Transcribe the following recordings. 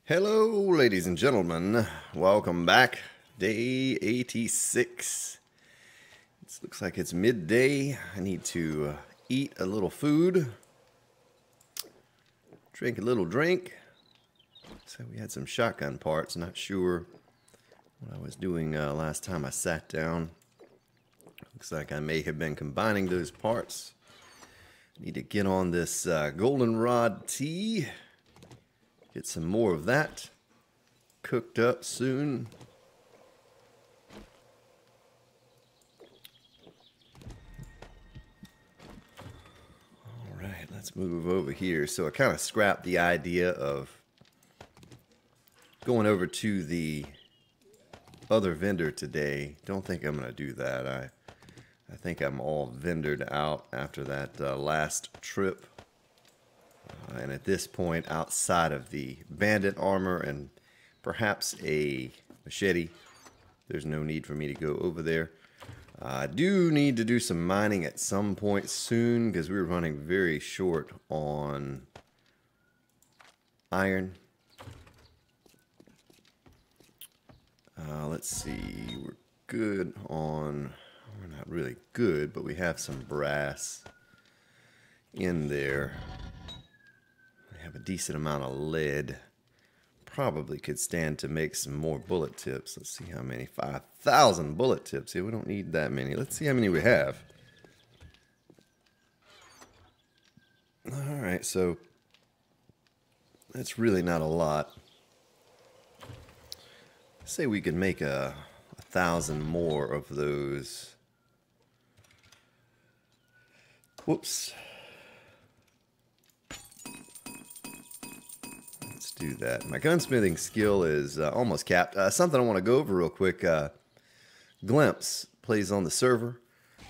Hello, ladies and gentlemen. Welcome back. Day 86. It looks like it's midday. I need to eat a little food, drink a little drink. So we had some shotgun parts. Not sure what I was doing last time I sat down. Looks like I may have been combining those parts. Need to get on this goldenrod tea. Get some more of that cooked up soon. All right, let's move over here. So I kind of scrapped the idea of going over to the other vendor today. Don't think I'm going to do that. I think I'm all vendored out after that last trip. And at this point, outside of the bandit armor and perhaps a machete, there's no need for me to go over there. I do need to do some mining at some point soon because we're running very short on iron. Let's see, we're good on, we're not really good, but we have some brass in there. Have a decent amount of lead. Probably could stand to make some more bullet tips. Let's see how many. 5,000 bullet tips. Yeah, we don't need that many. Let's see how many we have. Alright, so that's really not a lot. Say we could make 1,000 more of those. Whoops. Do that. My gunsmithing skill is almost capped. Something I want to go over real quick. Glimpse plays on the server,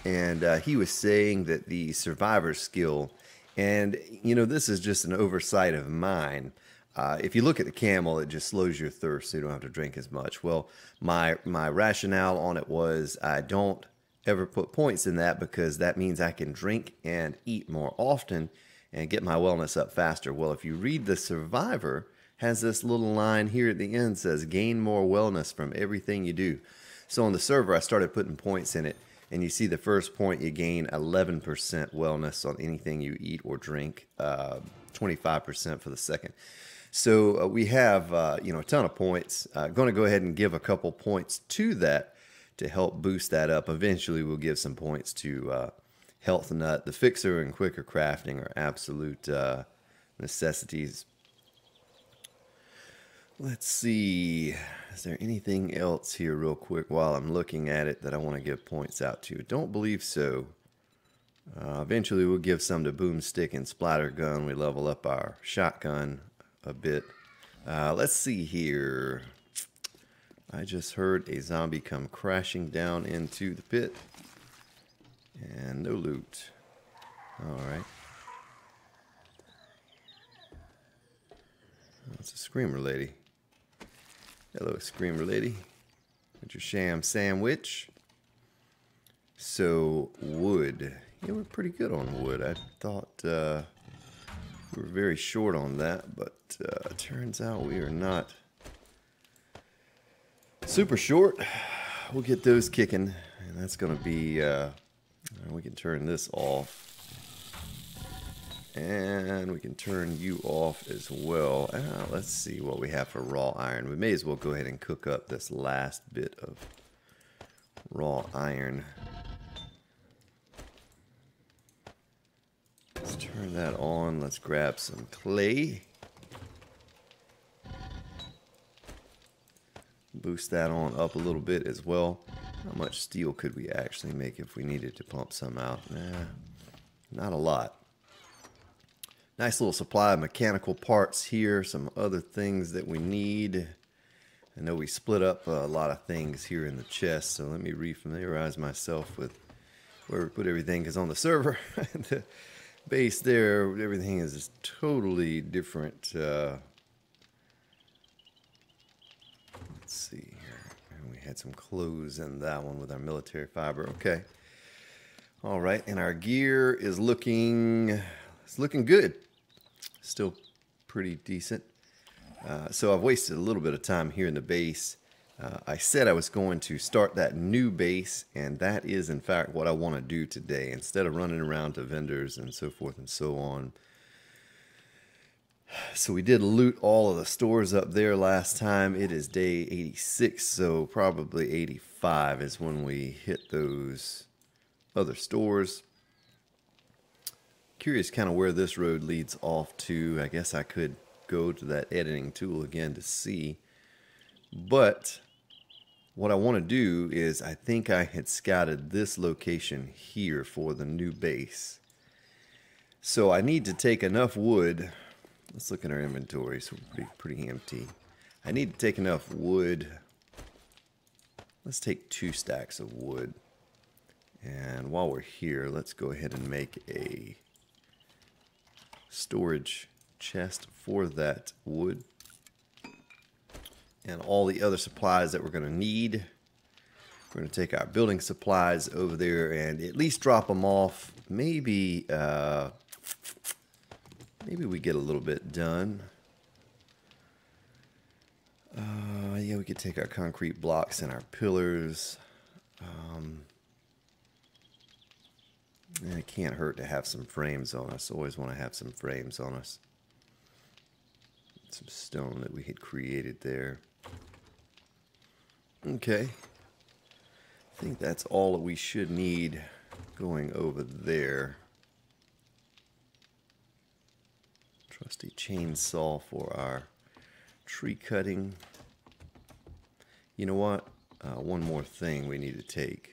and he was saying that the survivor skill, and you know, this is just an oversight of mine. If you look at the camel, it just slows your thirst, so you don't have to drink as much. Well, my rationale on it was I don't ever put points in that because that means I can drink and eat more often and get my wellness up faster. Well, if you read the survivor, has this little line here at the end says gain more wellness from everything you do. So on the server I started putting points in it, and you see the first point you gain 11% wellness on anything you eat or drink, 25% for the second. So we have a ton of points. Going to go ahead and give a couple points to that to help boost that up. Eventually we'll give some points to Health Nut. The Fixer and Quicker Crafting are absolute necessities. Let's see, is there anything else here real quick while I'm looking at it that I want to give points out to? Don't believe so. Eventually we'll give some to Boomstick and Splatter Gun. We level up our shotgun a bit. Let's see here. I just heard a zombie come crashing down into the pit. And no loot. Alright. That's a screamer lady. Hello, screamer lady. What's your sham sandwich? So, wood. Yeah, we're pretty good on wood. I thought we were very short on that, but turns out we are not super short. We'll get those kicking, and that's going to be... we can turn this off. And we can turn you off as well. Let's see what we have for raw iron. We may as well go ahead and cook up this last bit of raw iron. Let's turn that on. Let's grab some clay. Boost that on up a little bit as well. How much steel could we actually make if we needed to pump some out? Not a lot. Nice little supply of mechanical parts here. Some other things that we need. I know we split up a lot of things here in the chest, so let me refamiliarize myself with where we put everything, because on the server, the base there, everything is totally different. Let's see here. We had some clothes in that one with our military fiber. Okay. All right, and our gear is looking good. Still pretty decent. So I've wasted a little bit of time here in the base. I said I was going to start that new base, and that is in fact what I want to do today. Instead of running around to vendors and so forth and so on. So we did loot all of the stores up there last time. It is day 86, so probably 85 is when we hit those other stores. Curious kind of where this road leads off to. I guess I could go to that editing tool again to see. But what I want to do is, I think I had scouted this location here for the new base. So I need to take enough wood. Let's look at our inventory. So we're pretty empty. I need to take enough wood. Let's take 2 stacks of wood. And while we're here, let's go ahead and make a storage chest for that wood. And all the other supplies that we're going to need. We're going to take our building supplies over there and at least drop them off. Maybe we get a little bit done. Yeah, we could take our concrete blocks and our pillars. And it can't hurt to have some frames on us. Always want to have some frames on us. Some stone that we had created there. Okay. I think that's all that we should need going over there. Trusty chainsaw for our tree cutting. You know what? One more thing we need to take.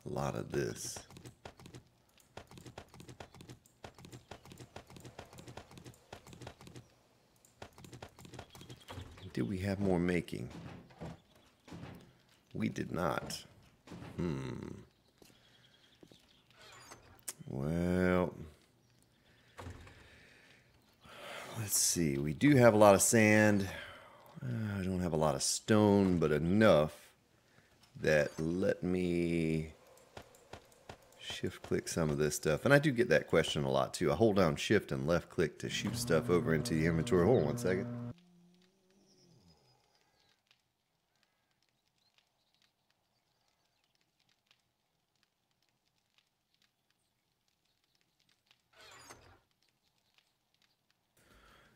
A lot of this. Did we have more making? We did not. Well, let's see. We do have a lot of sand. I don't have a lot of stone, but enough that let me shift click some of this stuff. And I do get that question a lot too. I hold down shift and left click to shoot stuff over into the inventory. Hold on one second.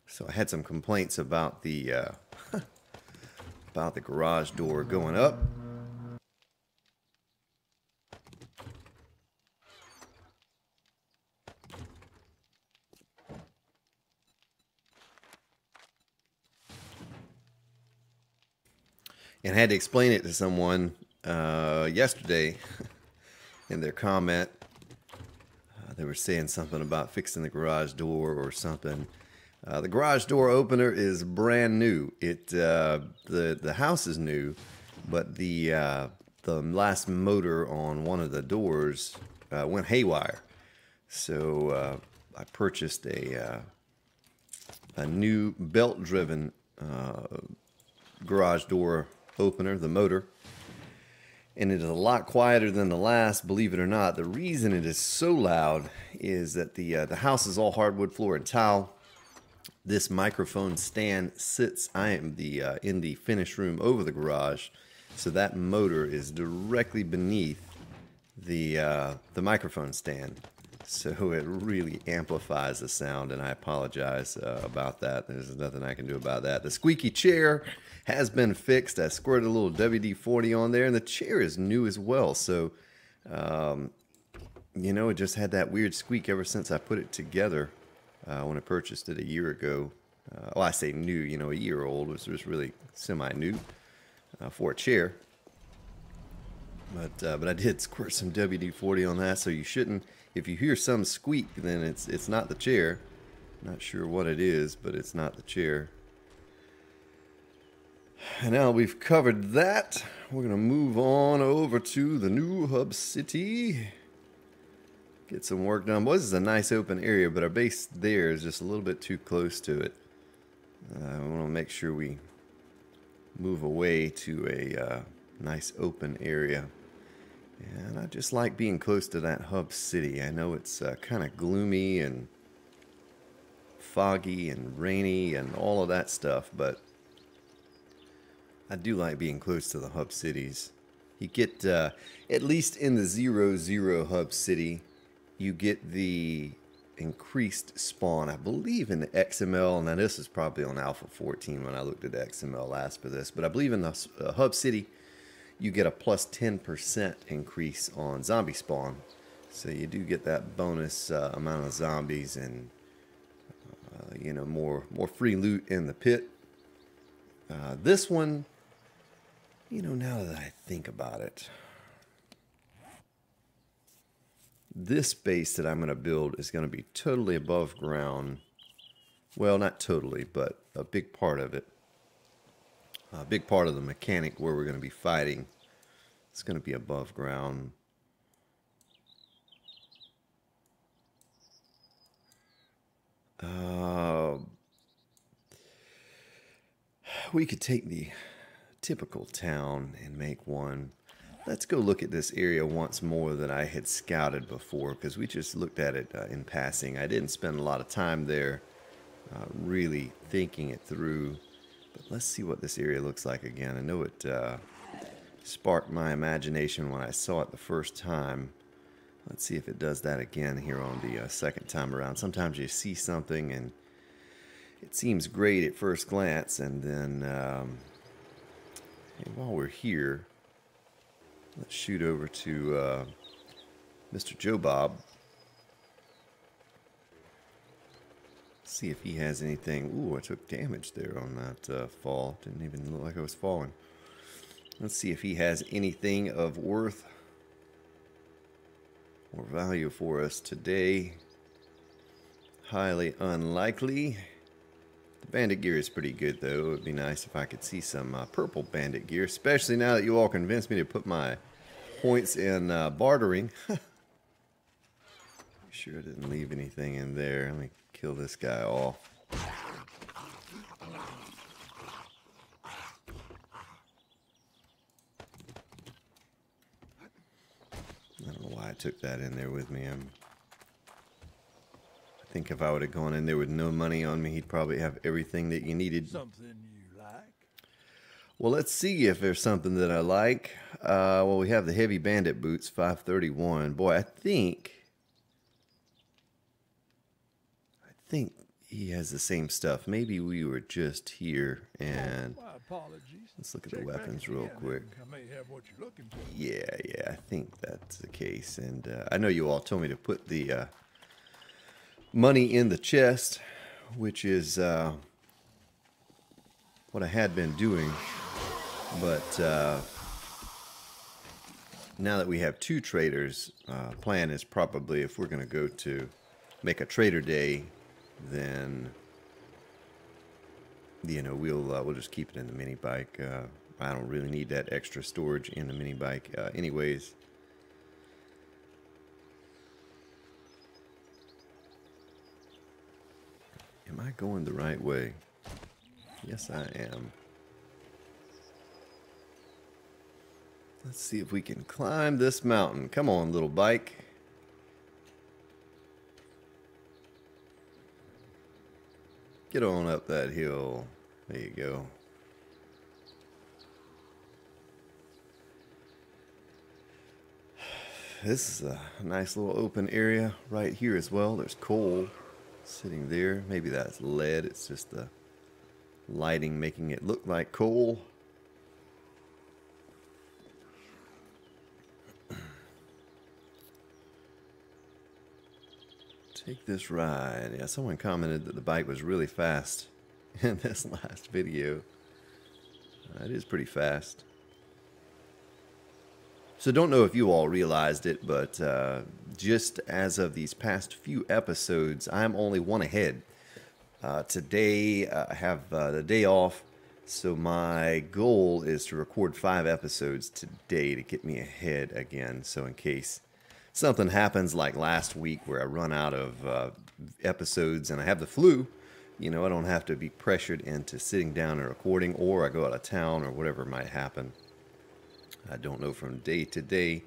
So I had some complaints about the about the garage door going up. And I had to explain it to someone yesterday in their comment. They were saying something about fixing the garage door or something. The garage door opener is brand new. The house is new, but the last motor on one of the doors went haywire. So I purchased a new belt-driven garage door opener, the motor. And it is a lot quieter than the last, believe it or not. The reason it is so loud is that the house is all hardwood floor and tile. This microphone stand sits in the finish room over the garage, so that motor is directly beneath the microphone stand. So it really amplifies the sound, and I apologize about that. There's nothing I can do about that. The squeaky chair has been fixed. I squirted a little WD-40 on there, and the chair is new as well. So, you know, it just had that weird squeak ever since I put it together when I purchased it a year ago. Well, I say new, you know, a year old. It was just really semi-new for a chair. But I did squirt some WD-40 on that, so you shouldn't. If you hear some squeak, then it's not the chair. Not sure what it is, but it's not the chair. And now we've covered that, we're going to move on over to the new hub city. Get some work done. Well, this is a nice open area, but our base there is just a little bit too close to it. We want to make sure we move away to a nice open area. And I just like being close to that hub city. I know it's kind of gloomy and foggy and rainy and all of that stuff, but I do like being close to the hub cities. You get, at least in the 0-0 hub city, you get the increased spawn, I believe, in the XML. Now this is probably on Alpha 14 when I looked at the XML last for this, but I believe in the hub city, you get a plus 10% increase on zombie spawn. So you do get that bonus amount of zombies and, you know, more free loot in the pit. This one, you know, now that I think about it, this base that I'm going to build is going to be totally above ground. Well, not totally, but a big part of it. A big part of the mechanic where we're going to be fighting, it's going to be above ground. We could take the typical town and make one. Let's go look at this area once more that I had scouted before, because we just looked at it in passing. I didn't spend a lot of time there really thinking it through. But let's see what this area looks like again. I know it sparked my imagination when I saw it the first time. Let's see if it does that again here on the second time around. Sometimes you see something and it seems great at first glance, and then while we're here, let's shoot over to Mr. Joe Bob. See if he has anything. Ooh, I took damage there on that fall. Didn't even look like I was falling. Let's see if he has anything of worth or value for us today. Highly unlikely. The bandit gear is pretty good, though. It would be nice if I could see some purple bandit gear, especially now that you all convinced me to put my points in bartering. Sure I didn't leave anything in there. Let me kill this guy off. I don't know why I took that in there with me. I think if I would have gone in there with no money on me, he'd probably have everything that you needed. Something you like? Well, let's see if there's something that I like. Well, we have the heavy bandit boots, 531. Boy, I think he has the same stuff. Maybe we were just here, and My apologies. let's look at the Check back weapons at real the end, quick. I may have what you're looking for. Yeah, I think that's the case. And I know you all told me to put the money in the chest, which is what I had been doing. But now that we have two traders, plan is probably, if we're going to go to make a trader day, then you know we'll just keep it in the mini bike. I don't really need that extra storage in the mini bike, anyways. Am I going the right way? Yes, I am. Let's see if we can climb this mountain. Come on, little bike. Get on up that hill. There you go. This is a nice little open area right here as well. There's coal sitting there. Maybe that's lead. It's just the lighting making it look like coal. Take this ride. Yeah, someone commented that the bike was really fast in this last video. It is pretty fast. So don't know if you all realized it, but just as of these past few episodes, I'm only one ahead. Today I have the day off, so my goal is to record 5 episodes today to get me ahead again. So in case something happens like last week where I run out of episodes and I have the flu, you know, I don't have to be pressured into sitting down and recording, or I go out of town or whatever might happen. I don't know from day to day,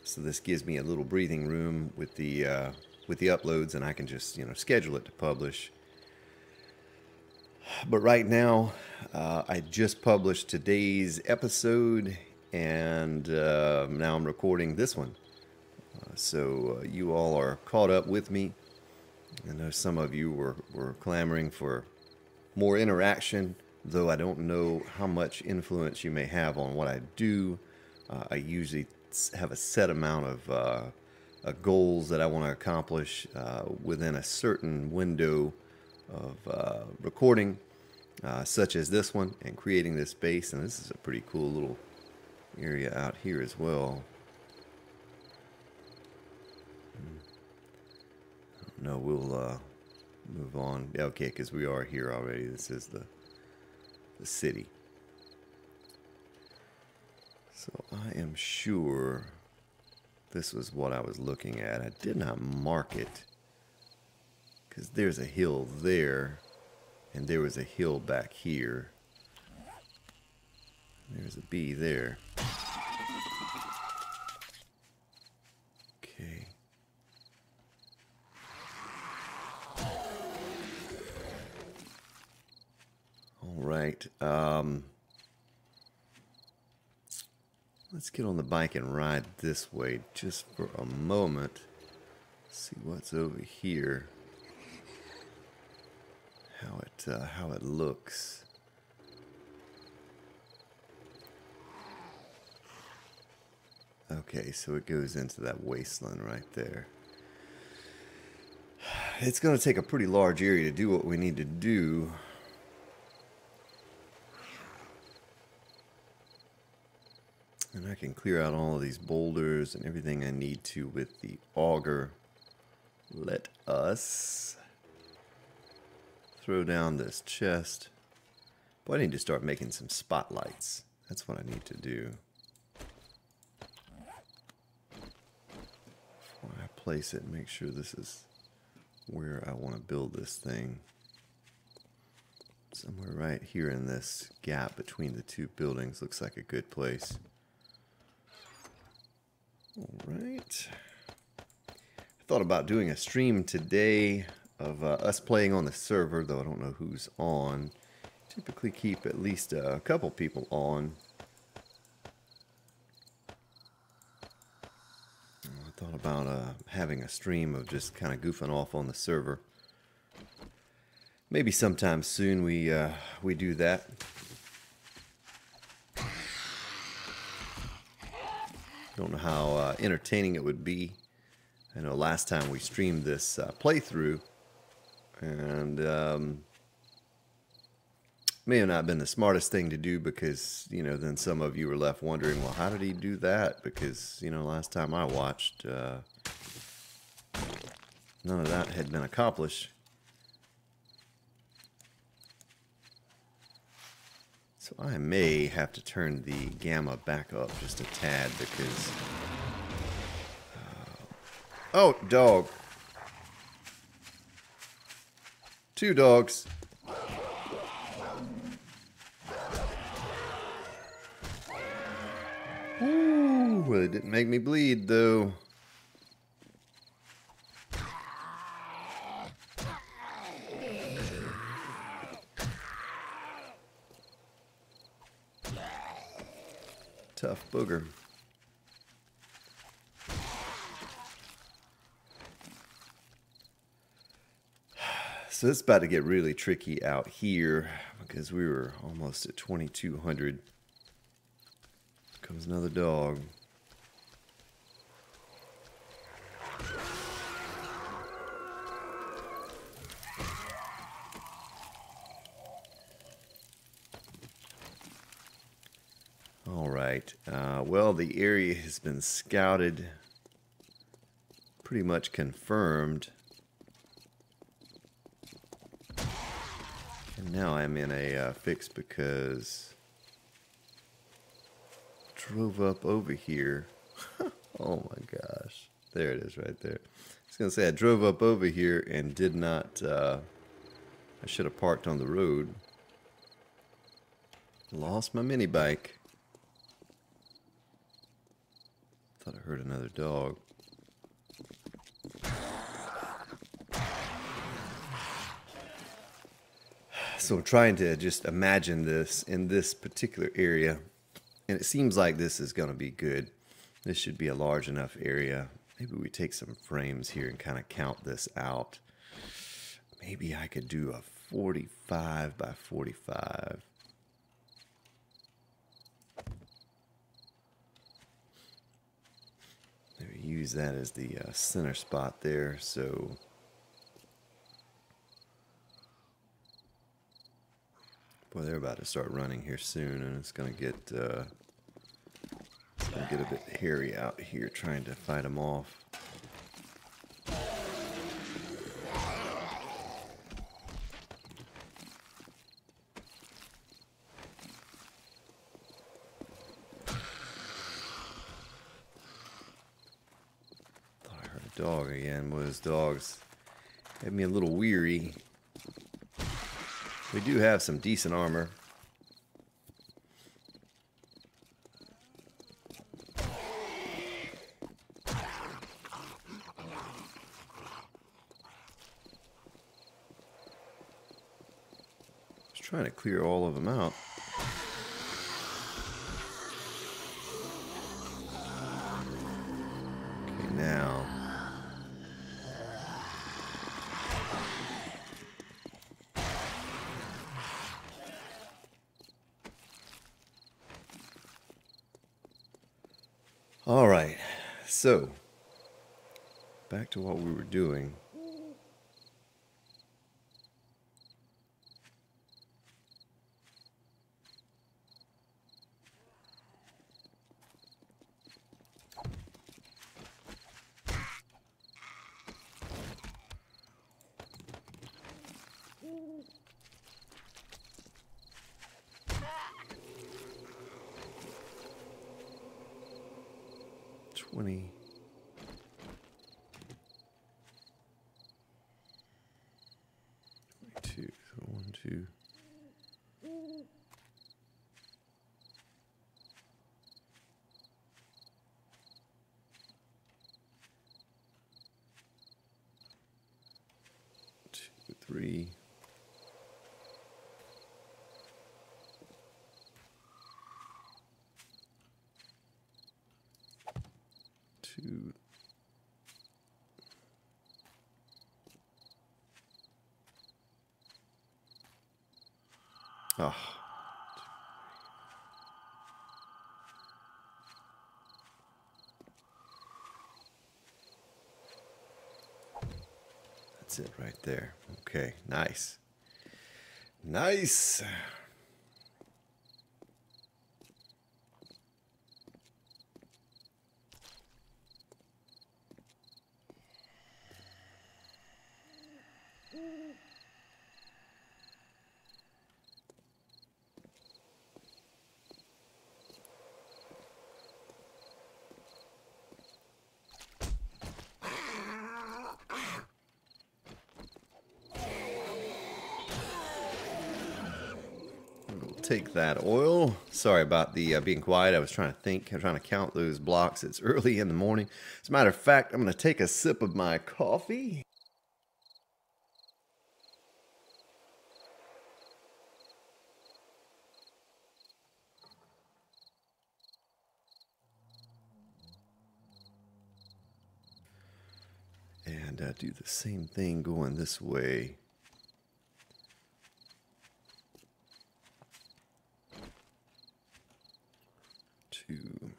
so this gives me a little breathing room with the uploads, and I can just, you know, schedule it to publish. But right now, I just published today's episode, and now I'm recording this one. So you all are caught up with me. I know some of you were clamoring for more interaction, though I don't know how much influence you may have on what I do. I usually have a set amount of goals that I want to accomplish within a certain window of recording, such as this one, and creating this base. And this is a pretty cool little area out here as well. No, we'll move on. Okay, because we are here already. This is the city. So I am sure this was what I was looking at. I did not mark it because there's a hill there, and there was a hill back here. There's a bee there. Okay. All right. Let's get on the bike and ride this way just for a moment. See what's over here. How it looks. Okay, so it goes into that wasteland right there. It's going to take a pretty large area to do what we need to do. And I can clear out all of these boulders and everything I need to with the auger. Let us throw down this chest. Boy, I need to start making some spotlights. That's what I need to do. Before I place it, make sure this is where I want to build this thing. Somewhere right here in this gap between the two buildings looks like a good place. Alright. I thought about doing a stream today of us playing on the server, though I don't know who's on. Typically keep at least a couple people on. I thought about having a stream of just kind of goofing off on the server. Maybe sometime soon we do that. Don't know how entertaining it would be. I know last time we streamed this playthrough, and may have not been the smartest thing to do because, you know, then some of you were left wondering, well, how did he do that? Because, you know, last time I watched, none of that had been accomplished. So I may have to turn the gamma back up just a tad because... oh, dog. 2 dogs. Ooh, well, it didn't make me bleed, though. Tough booger. So it's about to get really tricky out here because we were almost at 2,200. Comes another dog. All right. Well, the area has been scouted, pretty much confirmed. And now I'm in a fix because I drove up over here. Oh my gosh. There it is right there. I was going to say I drove up over here and did not, I should have parked on the road. Lost my mini bike. Thought I heard another dog. So I'm trying to just imagine this in this particular area. And it seems like this is going to be good. This should be a large enough area. Maybe we take some frames here and kind of count this out. Maybe I could do a 45 by 45. Maybe use that as the center spot there. So boy, they're about to start running here soon, and it's going to get a bit hairy out here trying to fight them off. Thought I heard a dog again. Well, those dogs had me a little weary. We do have some decent armor. Just trying to clear all of them out. Okay, now. All right, so back to what we were doing. Two, so 1, 2. Two, 3. 2. Oh. That's it right there. Okay, nice. Nice. Take that oil. Sorry about the being quiet. I was trying to think. I'm trying to count those blocks. It's early in the morning. As a matter of fact, I'm going to take a sip of my coffee. And do the same thing going this way. Two.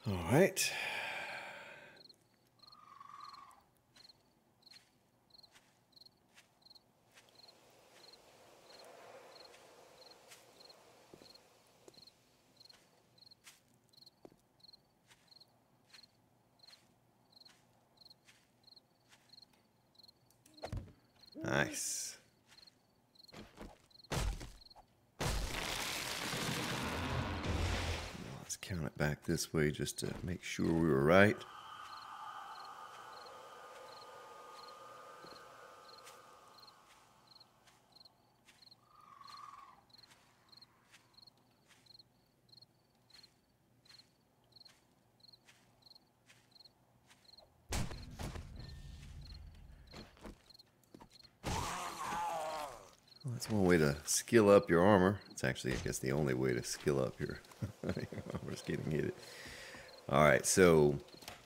All right. Nice. Let's count it back this way just to make sure we were right. That's one way to skill up your armor. It's actually, I guess, the only way to skill up your armor's getting hit. All right, so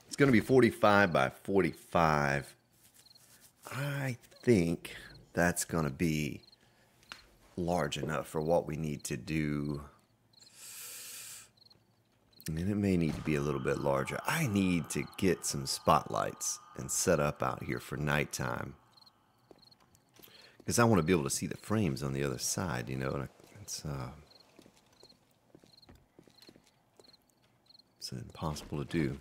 it's going to be 45 by 45. I think that's going to be large enough for what we need to do. I mean, it may need to be a little bit larger. I need to get some spotlights and set up out here for nighttime, because I want to be able to see the frames on the other side, you know. And it's impossible to do.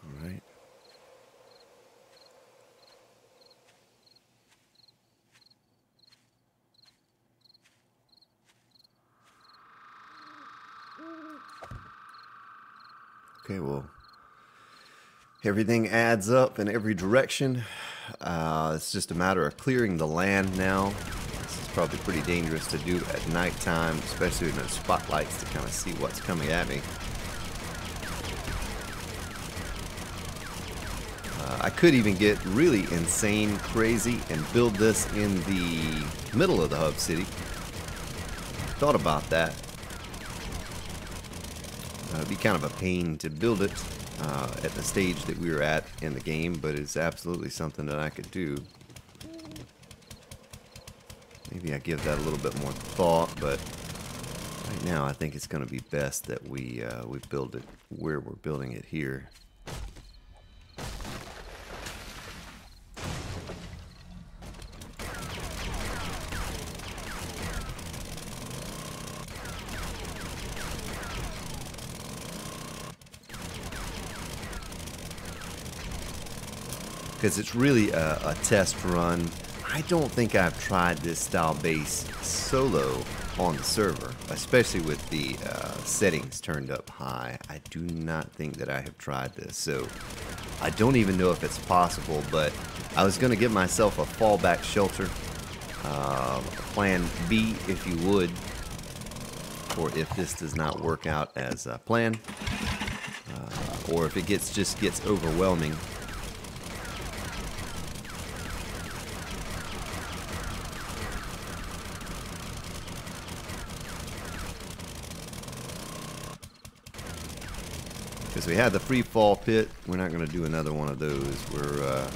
All right. Okay, well, everything adds up in every direction. It's just a matter of clearing the land now. This is probably pretty dangerous to do at nighttime, especially with no spotlights to kind of see what's coming at me. I could even get really insane, crazy, and build this in the middle of the hub city. Thought about that. It'd be kind of a pain to build it at the stage that we were at in the game, but it's absolutely something that I could do. Maybe I give that a little bit more thought, but right now I think it's going to be best that we build it where we're building it here. Because it's really a test run. I don't think I've tried this style base solo on the server, especially with the settings turned up high. I do not think that I have tried this, so I don't even know if it's possible, but I was going to give myself a fallback shelter, a plan B if you would, or if this does not work out as planned, or if it just gets overwhelming. Because we had the free fall pit, we're not going to do another one of those. We're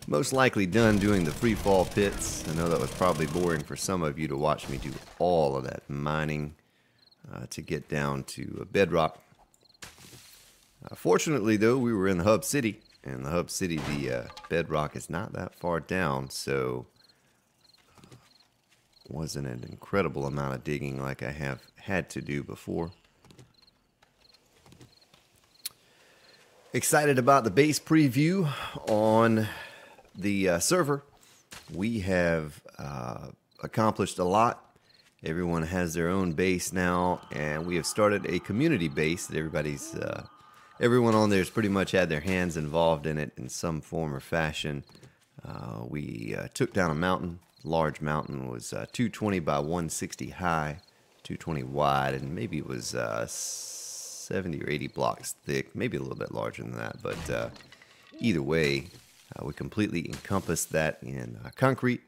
most likely done doing the free fall pits. I know that was probably boring for some of you to watch me do all of that mining to get down to bedrock. Fortunately, though, we were in the hub city, and the hub city, the bedrock is not that far down, so wasn't an incredible amount of digging like I have had to do before. Excited about the base preview on the server. We have accomplished a lot. Everyone has their own base now, and we have started a community base that everyone on there has pretty much had their hands involved in it in some form or fashion. We took down a mountain. Large mountain. Was 220 by 160 high, 220 wide, and maybe it was 70 or 80 blocks thick, maybe a little bit larger than that, but either way, we completely encompassed that in concrete,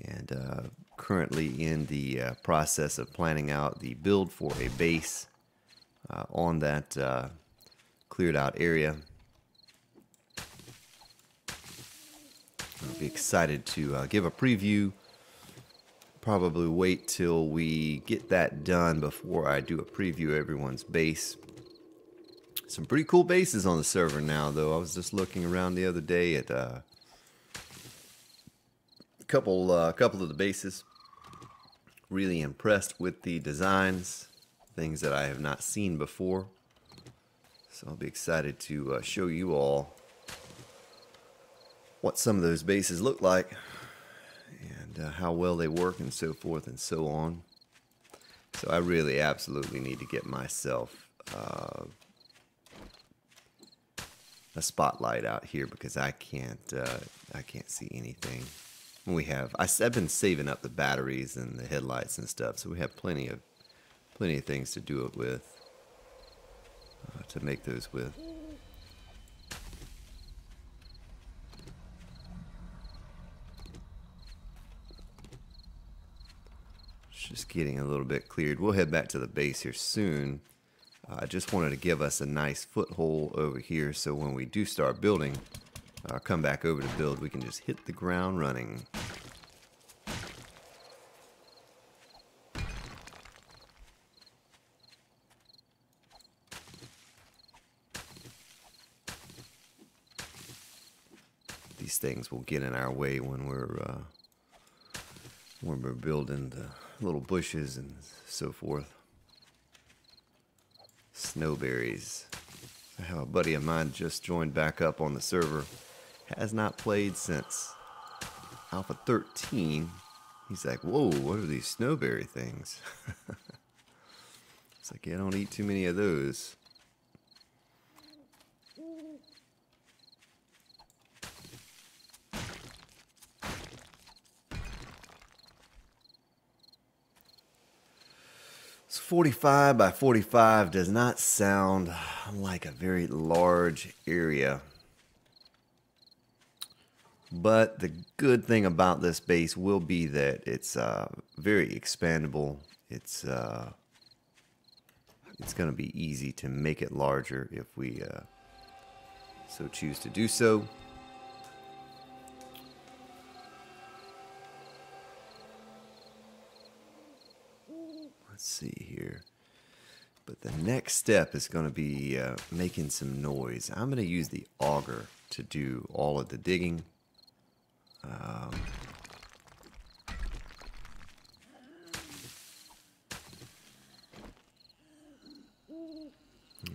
and currently in the process of planning out the build for a base on that cleared out area. I'll be excited to give a preview. Probably wait till we get that done before I do a preview of everyone's base. Some pretty cool bases on the server now, though. I was just looking around the other day at a couple of the bases. Really impressed with the designs, things that I have not seen before. So I'll be excited to show you all what some of those bases look like, and how well they work, and so forth and so on. So I really absolutely need to get myself a spotlight out here, because I can't see anything. I've been saving up the batteries and the headlights and stuff, so we have plenty of things to do it with, to make those with. It's just getting a little bit cleared. We'll head back to the base here soon. I just wanted to give us a nice foothold over here, so when we do start building, come back over to build, we can just hit the ground running. These things will get in our way when we're building the little bushes and so forth. Snowberries. I have a buddy of mine just joined back up on the server. Has not played since Alpha 13. He's like, whoa, what are these snowberry things? It's like, yeah, I don't eat too many of those. So 45 by 45 does not sound like a very large area. But the good thing about this base will be that it's very expandable. It's going to be easy to make it larger if we so choose to do so. Let's see here. But the next step is going to be making some noise. I'm going to use the auger to do all of the digging.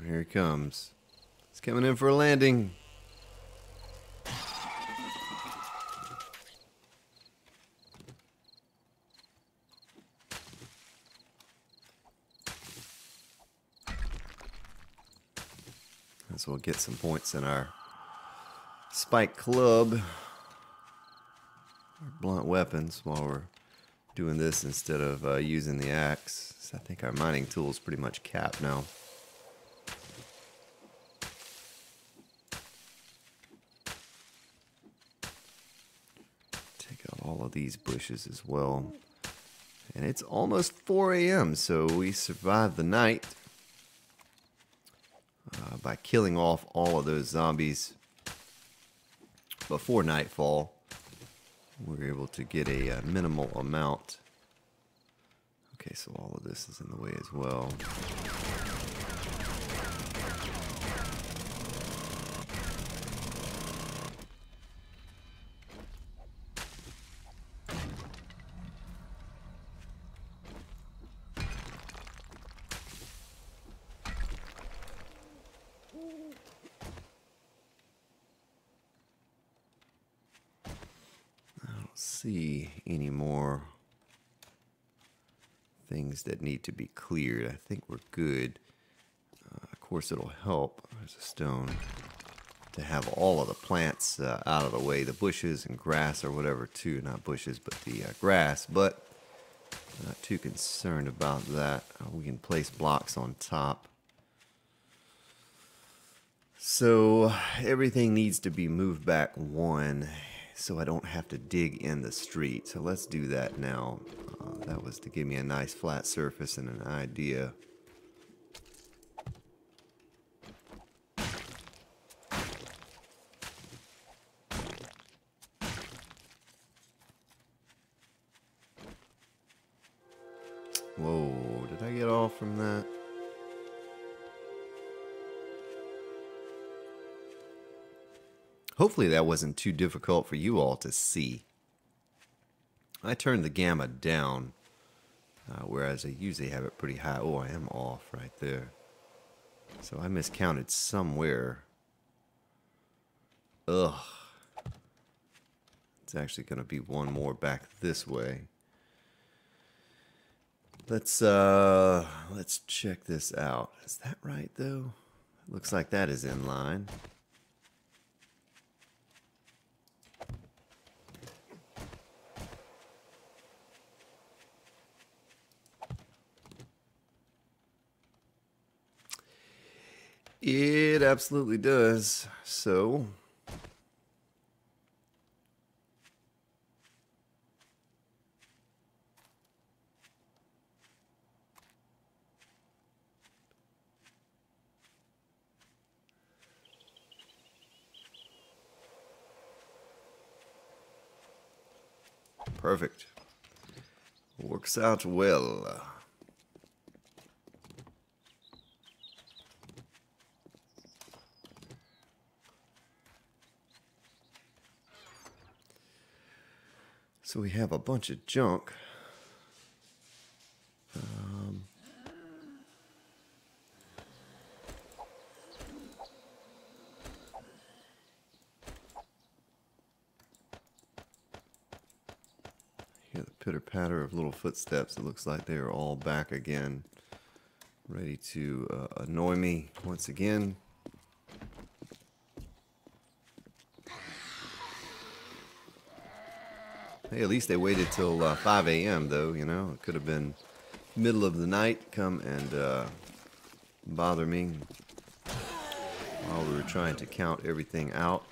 Here he comes. He's coming in for a landing. So we'll get some points in our spike club, our blunt weapons, while we're doing this instead of using the axe. So I think our mining tool is pretty much capped now. Take out all of these bushes as well. And it's almost 4 a.m., so we survived the night. By killing off all of those zombies before nightfall, we were able to get a minimal amount. Okay, so all of this is in the way as well. See any more things that need to be cleared. I think we're good. Of course, it'll help. There's a stone to have all of the plants out of the way, the bushes and grass or whatever too. Not bushes, but the grass. But not too concerned about that. We can place blocks on top. So everything needs to be moved back one, so I don't have to dig in the street. So let's do that now. That was to give me a nice flat surface and an idea. Whoa, did I get off from that? Hopefully that wasn't too difficult for you all to see. I turned the gamma down, whereas I usually have it pretty high. Oh, I am off right there. So I miscounted somewhere. Ugh. It's actually going to be one more back this way. Let's check this out. Is that right, though? Looks like that is in line. It absolutely does. So, perfect. Works out well. So we have a bunch of junk. Hear the pitter patter of little footsteps. It looks like they are all back again, ready to annoy me once again. Hey, at least they waited till 5 a.m. though, you know. It could have been middle of the night, come and bother me while we were trying to count everything out.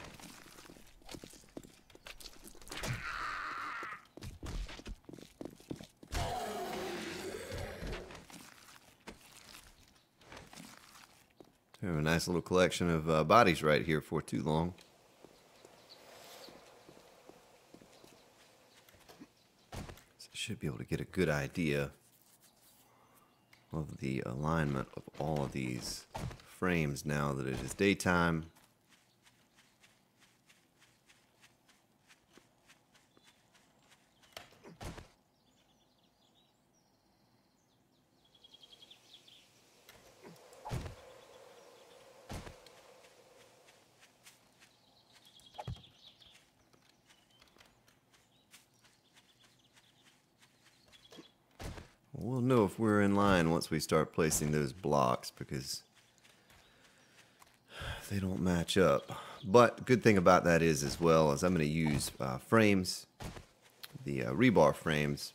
We have a nice little collection of bodies right here for too long. So should be able to get a good idea of the alignment of all of these frames now that it is daytime. We'll know if we're in line once we start placing those blocks, because they don't match up. But the good thing about that is, as well, is I'm going to use frames, the rebar frames,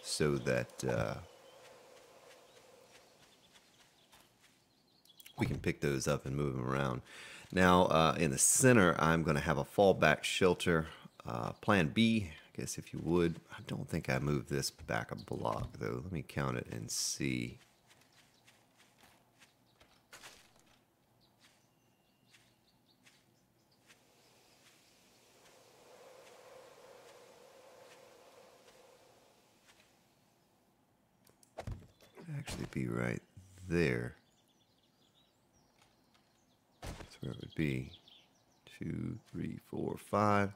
so that we can pick those up and move them around. Now, in the center, I'm going to have a fallback shelter. Plan B, I guess, if you would. I don't think I moved this back a block, though. Let me count it and see. Actually be right there. That's where it would be. 2, 3, 4, 5.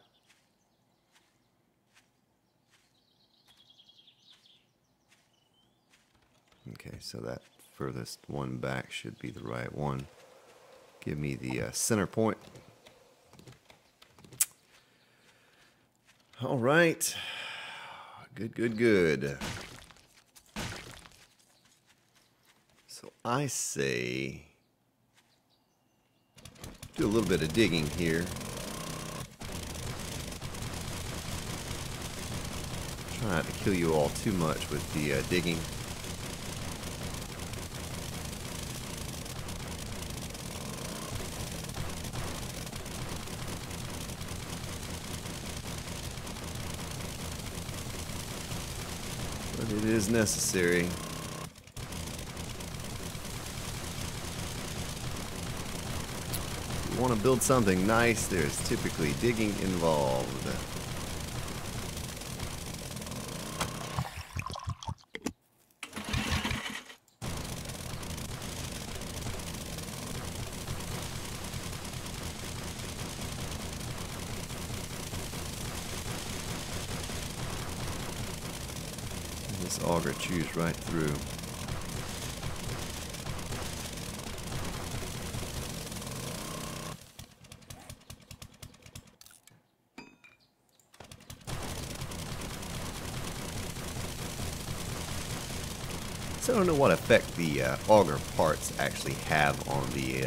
Okay, so that furthest one back should be the right one. Give me the center point. All right. Good, good, good. So I say do a little bit of digging here. Try not to kill you all too much with the digging. But it is necessary. If you want to build something nice, there's typically digging involved. This auger chews right through. So I don't know what effect the auger parts actually have on the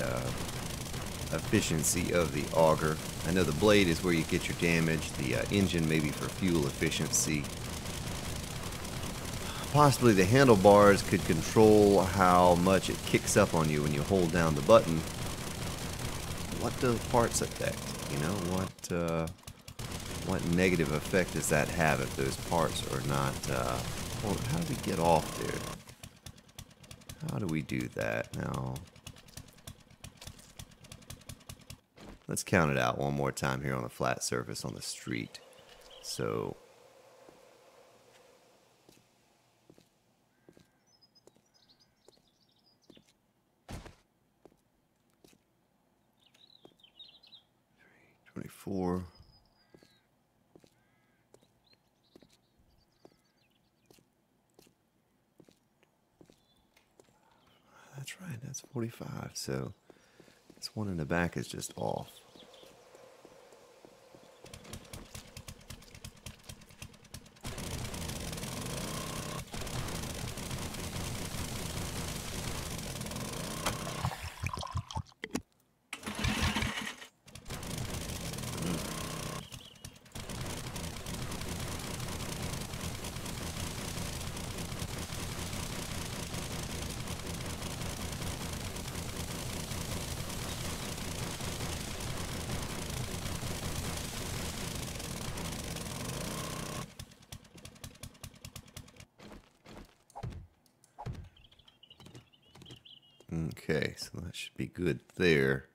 efficiency of the auger. I know the blade is where you get your damage, the engine maybe for fuel efficiency. possibly the handlebars could control how much it kicks up on you when you hold down the button. What do parts affect? You know, what negative effect does that have if those parts are not, well, how do we get off there? How do we do that now? Let's count it out one more time here on the flat surface on the street. So, $24. That's right, that's 45. So this one in the back is just off. Okay, so that should be good there.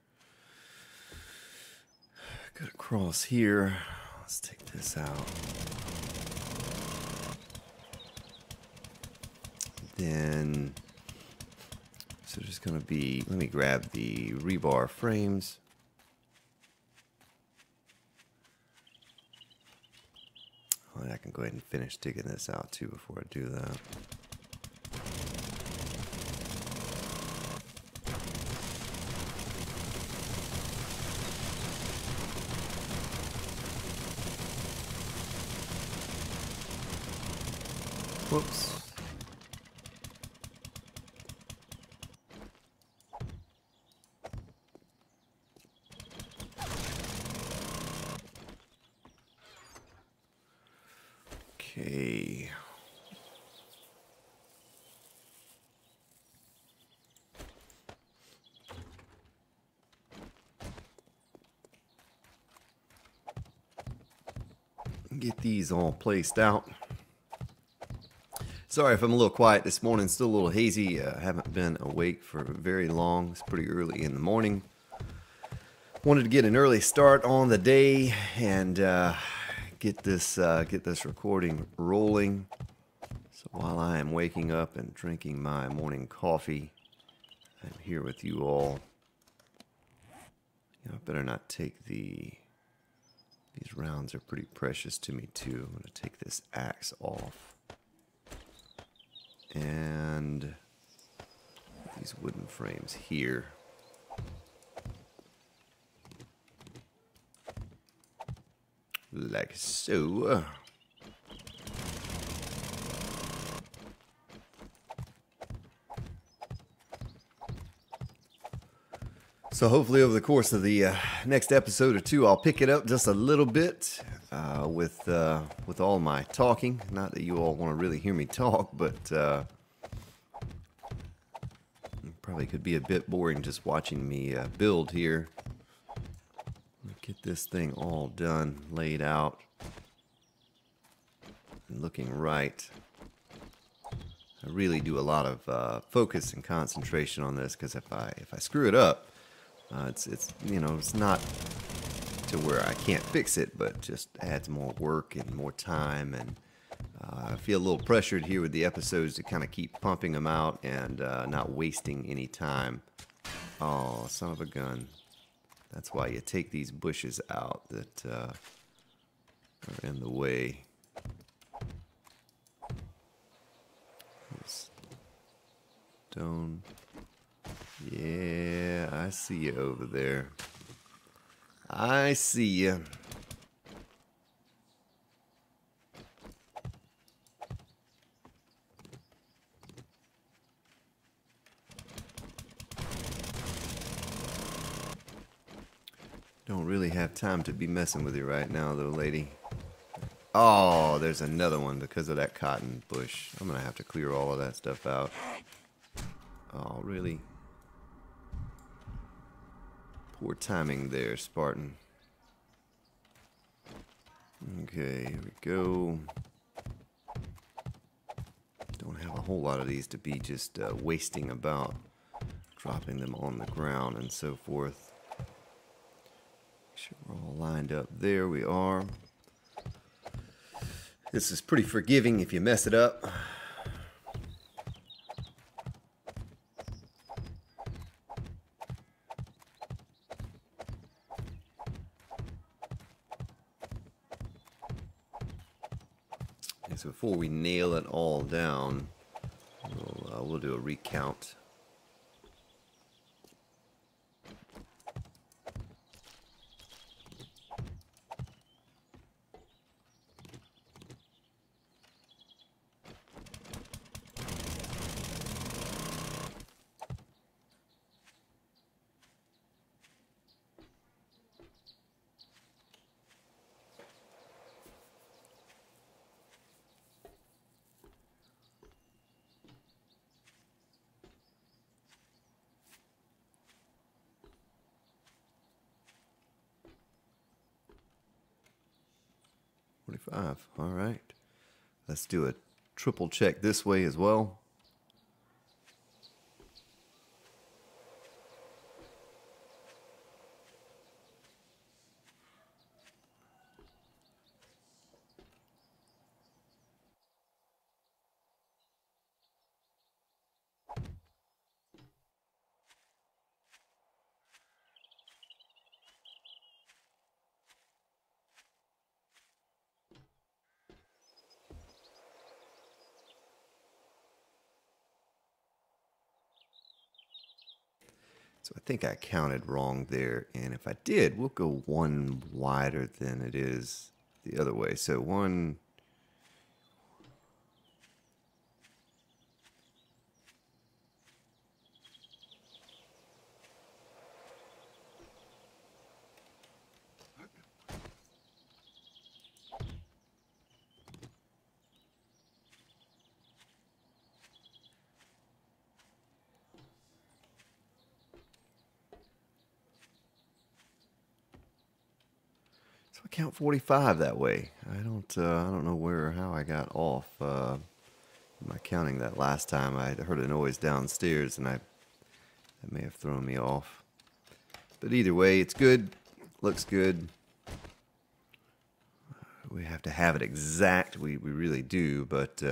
Go across here. Let's take this out. Then, so there's going to be, let me grab the rebar frames. Oh, I can go ahead and finish digging this out too before I do that. Whoops. Okay. Get these all placed out. Sorry if I'm a little quiet this morning, still a little hazy. I haven't been awake for very long. It's pretty early in the morning. Wanted to get an early start on the day and get this recording rolling. So while I am waking up and drinking my morning coffee, I'm here with you all. You know, I better not take these rounds are pretty precious to me too. I'm going to take this axe off. And these wooden frames here. Like so. So hopefully over the course of the next episode or two, I'll pick it up just a little bit with all my talking. Not that you all want to really hear me talk, but probably could be a bit boring just watching me build here. Get this thing all done, laid out, and looking right. I really do a lot of focus and concentration on this because if I screw it up, it's you know, it's not to where I can't fix it, but just adds more work and more time, and I feel a little pressured here with the episodes to kind of keep pumping them out and not wasting any time. Oh, son of a gun. That's why you take these bushes out that are in the way. Stone. Yeah, I see you over there. I see you. Don't really have time to be messing with you right now, though, lady. Oh, there's another one because of that cotton bush. I'm going to have to clear all of that stuff out. Oh, really? Poor timing there, Spartan. Okay, here we go. Don't have a whole lot of these to be just wasting about. Dropping them on the ground and so forth. Make sure we're all lined up. There we are. This is pretty forgiving if you mess it up. So before we nail it all down, we'll do a recount. All right. Let's do a triple check this way as well. So I think I counted wrong there, and if I did, we'll go one wider than it is the other way. So one. So I count 45 that way. I don't know where or how I got off my counting that last time. I heard a noise downstairs, and that may have thrown me off. But either way, it's good. Looks good. We have to have it exact. We really do. But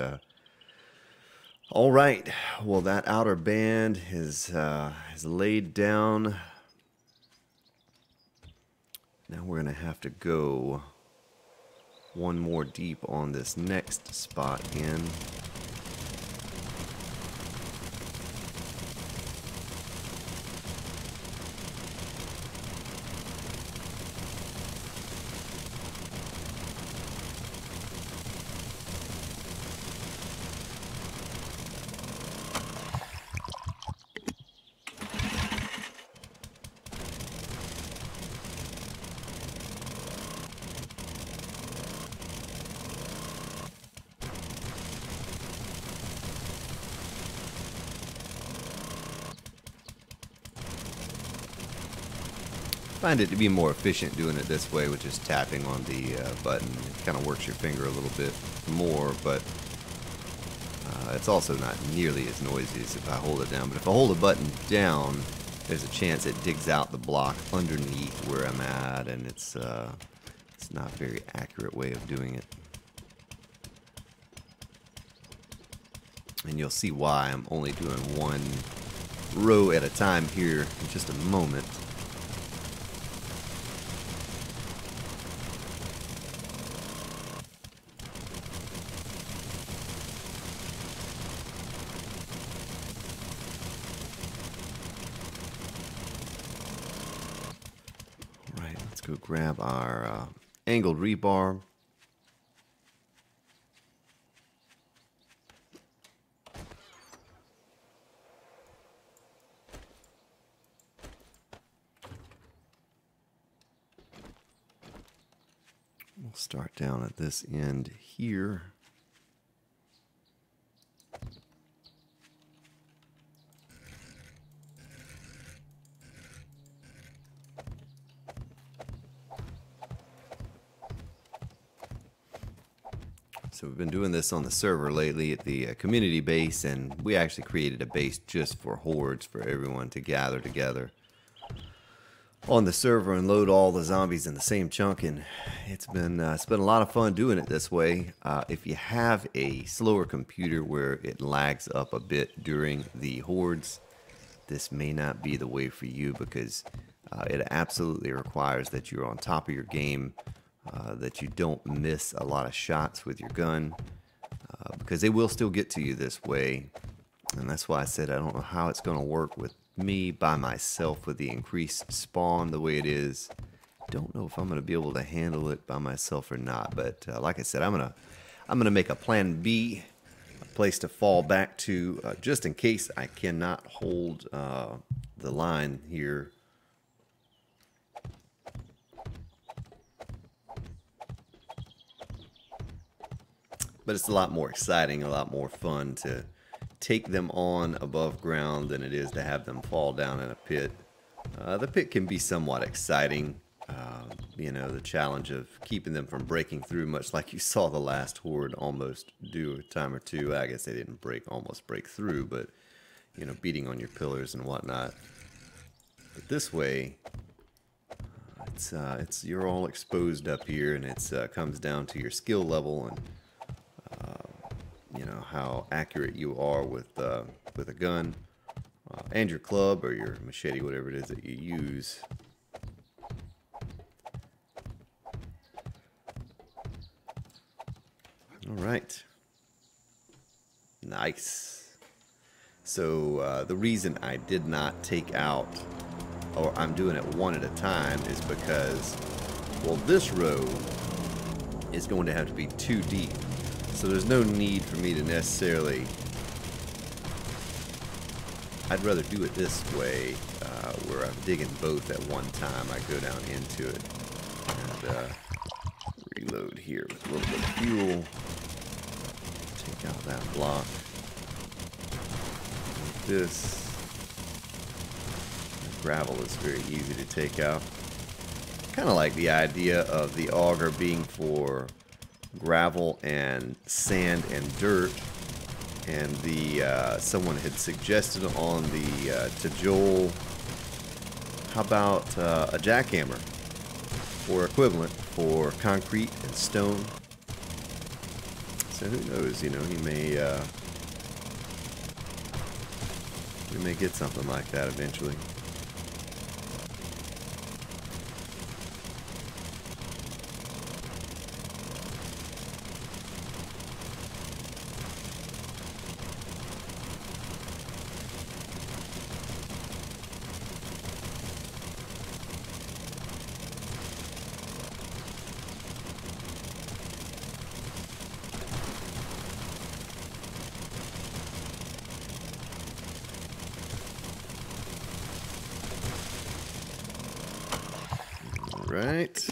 all right. Well, that outer band is laid down. Now we're going to have to go one more deep on this next spot in. Find it to be more efficient doing it this way with just tapping on the button. It kind of works your finger a little bit more, but it's also not nearly as noisy as if I hold it down. But if I hold the button down, there's a chance it digs out the block underneath where I'm at, and it's not a very accurate way of doing it. And you'll see why I'm only doing one row at a time here in just a moment. Go grab our angled rebar. We'll start down at this end here. So we've been doing this on the server lately at the community base, and we actually created a base just for hordes for everyone to gather together on the server and load all the zombies in the same chunk. And it's been a lot of fun doing it this way. If you have a slower computer where it lags up a bit during the hordes, this may not be the way for you, because it absolutely requires that you're on top of your game. That you don't miss a lot of shots with your gun, because they will still get to you this way. And that's why I said I don't know how it's going to work with me by myself with the increased spawn the way it is. Don't know if I'm going to be able to handle it by myself or not. But like I said, I'm gonna make a plan B, a place to fall back to, just in case I cannot hold the line here. But it's a lot more exciting, a lot more fun to take them on above ground than it is to have them fall down in a pit. The pit can be somewhat exciting, you know, the challenge of keeping them from breaking through, much like you saw the last horde almost do a time or two. I guess they didn't almost break through, but, you know, beating on your pillars and whatnot. But this way, you're all exposed up here, and it comes down to your skill level and you know, how accurate you are with a gun, and your club or your machete, whatever it is that you use. All right. Nice. So the reason I did not take out, or I'm doing it one at a time, is because, well, this row is going to have to be too deep. So there's no need for me to necessarily, I'd rather do it this way, where I'm digging both at one time. I go down into it and reload here with a little bit of fuel. Take out that block. Like this. The gravel is very easy to take out. Kind of like the idea of the auger being for gravel and sand and dirt, and the someone had suggested on the to Joel, how about a jackhammer or equivalent for concrete and stone. So who knows, you know, we may get something like that eventually. Right.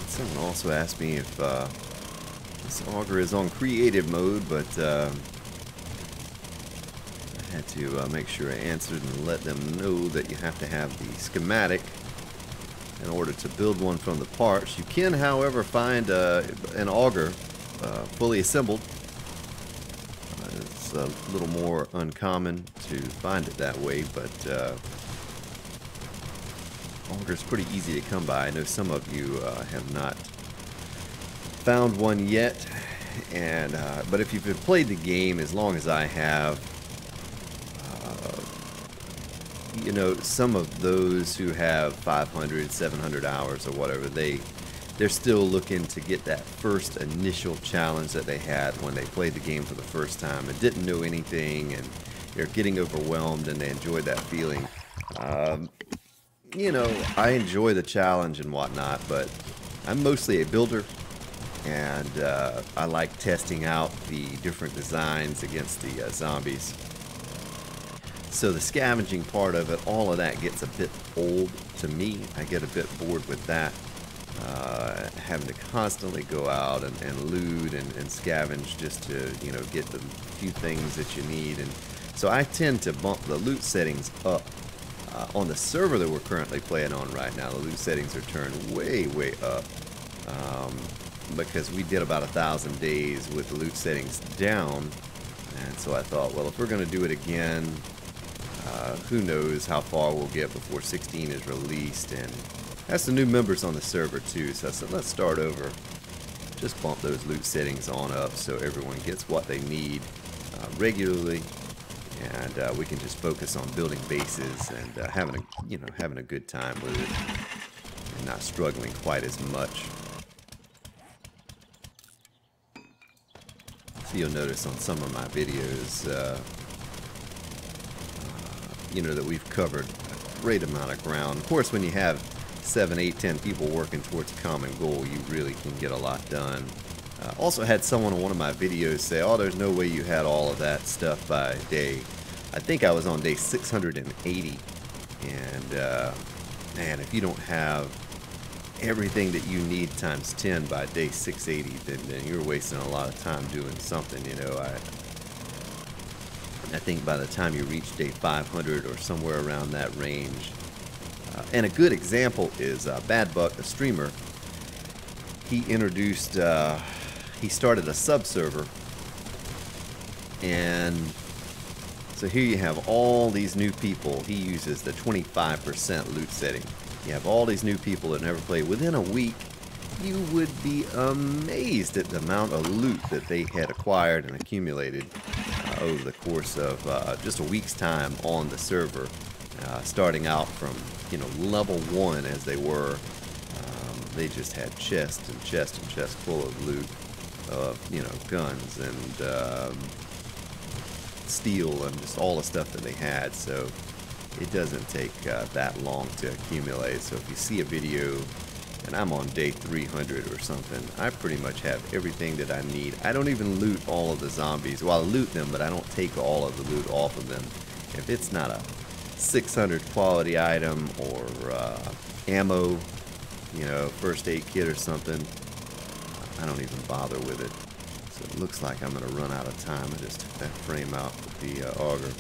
Someone also asked me if this auger is on creative mode, but I had to make sure I answered and let them know that you have to have the schematic in order to build one from the parts. You can, however, find an auger fully assembled. It's a little more uncommon to find it that way, but auger's pretty easy to come by. I know some of you have not found one yet, and but if you've played the game as long as I have, you know, some of those who have 500, 700 hours or whatever, they're still looking to get that first initial challenge that they had when they played the game for the first time and didn't know anything, and they're getting overwhelmed, and they enjoyed that feeling. You know, I enjoy the challenge and whatnot, but I'm mostly a builder, and I like testing out the different designs against the zombies. So the scavenging part of it, all of that gets a bit old to me. I get a bit bored with that. Having to constantly go out and loot and scavenge just to, you know, get the few things that you need. And so I tend to bump the loot settings up. On the server that we're currently playing on right now, the loot settings are turned way, way up. Because we did about 1,000 days with the loot settings down. And so I thought, well, if we're going to do it again, who knows how far we'll get before 16 is released. And that's the new members on the server too, so I said let's start over. Just bump those loot settings on up so everyone gets what they need regularly, and we can just focus on building bases and having a good time with it and not struggling quite as much. So you'll notice on some of my videos, that we've covered a great amount of ground. Of course, when you have 7, 8, 10 people working towards a common goal, you really can get a lot done. Also had someone on one of my videos say, oh, there's no way you had all of that stuff by day. I think I was on day 680. And, man, if you don't have everything that you need times 10 by day 680, then you're wasting a lot of time doing something, you know. I think by the time you reach day 500 or somewhere around that range. And a good example is Bad Buck, a streamer. He introduced, he started a sub-server. And so here you have all these new people. He uses the 25% loot setting. You have all these new people that never played. Within a week, you would be amazed at the amount of loot that they had acquired and accumulated over the course of just a week's time on the server. Starting out from, level 1 as they were. They just had chest and chest and chest full of loot of, guns and steel and just all the stuff that they had. So it doesn't take that long to accumulate. So if you see a video and I'm on day 300 or something, I pretty much have everything that I need. I don't even loot all of the zombies. Well, I loot them, but I don't take all of the loot off of them. If it's not a 600 quality item or ammo, first aid kit or something, I don't even bother with it. So it looks like I'm going to run out of time. I just took that frame out with the auger.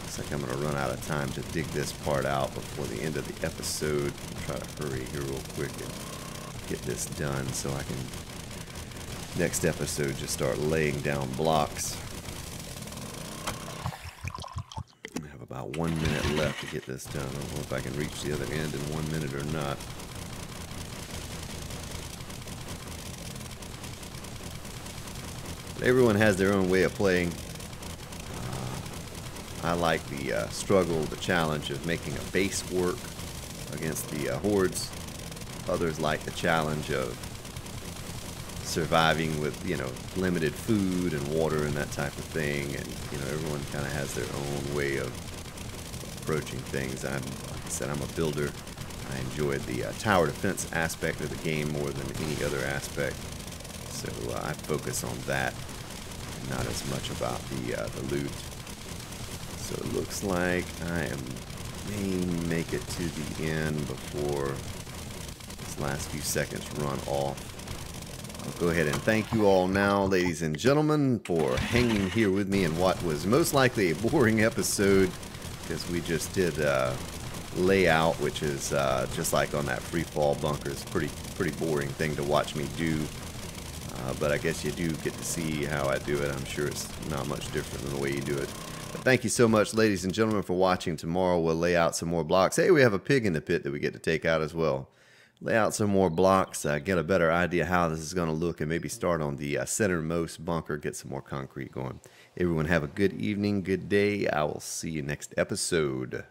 Looks like I'm going to run out of time to dig this part out before the end of the episode. I'll try to hurry here real quick and get this done so I can, next episode, just start laying down blocks. I have about 1 minute left to get this done. I don't know if I can reach the other end in 1 minute or not. Everyone has their own way of playing. I like the struggle, the challenge of making a base work against the hordes. Others like the challenge of surviving with, limited food and water and that type of thing. And, everyone kind of has their own way of approaching things. Like I said, I'm a builder. I enjoyed the tower defense aspect of the game more than any other aspect. So I focus on that, not as much about the loot. So it looks like I may make it to the end before this last few seconds run off. I'll go ahead and thank you all now, ladies and gentlemen, for hanging here with me in what was most likely a boring episode, because we just did layout, which is just like on that free fall bunker. It's a pretty boring thing to watch me do. But I guess you do get to see how I do it. I'm sure it's not much different than the way you do it. But thank you so much, ladies and gentlemen, for watching. Tomorrow we'll lay out some more blocks. Hey, we have a pig in the pit that we get to take out as well. Lay out some more blocks, get a better idea how this is going to look, and maybe start on the centermost bunker, get some more concrete going. Everyone have a good evening, good day. I will see you next episode.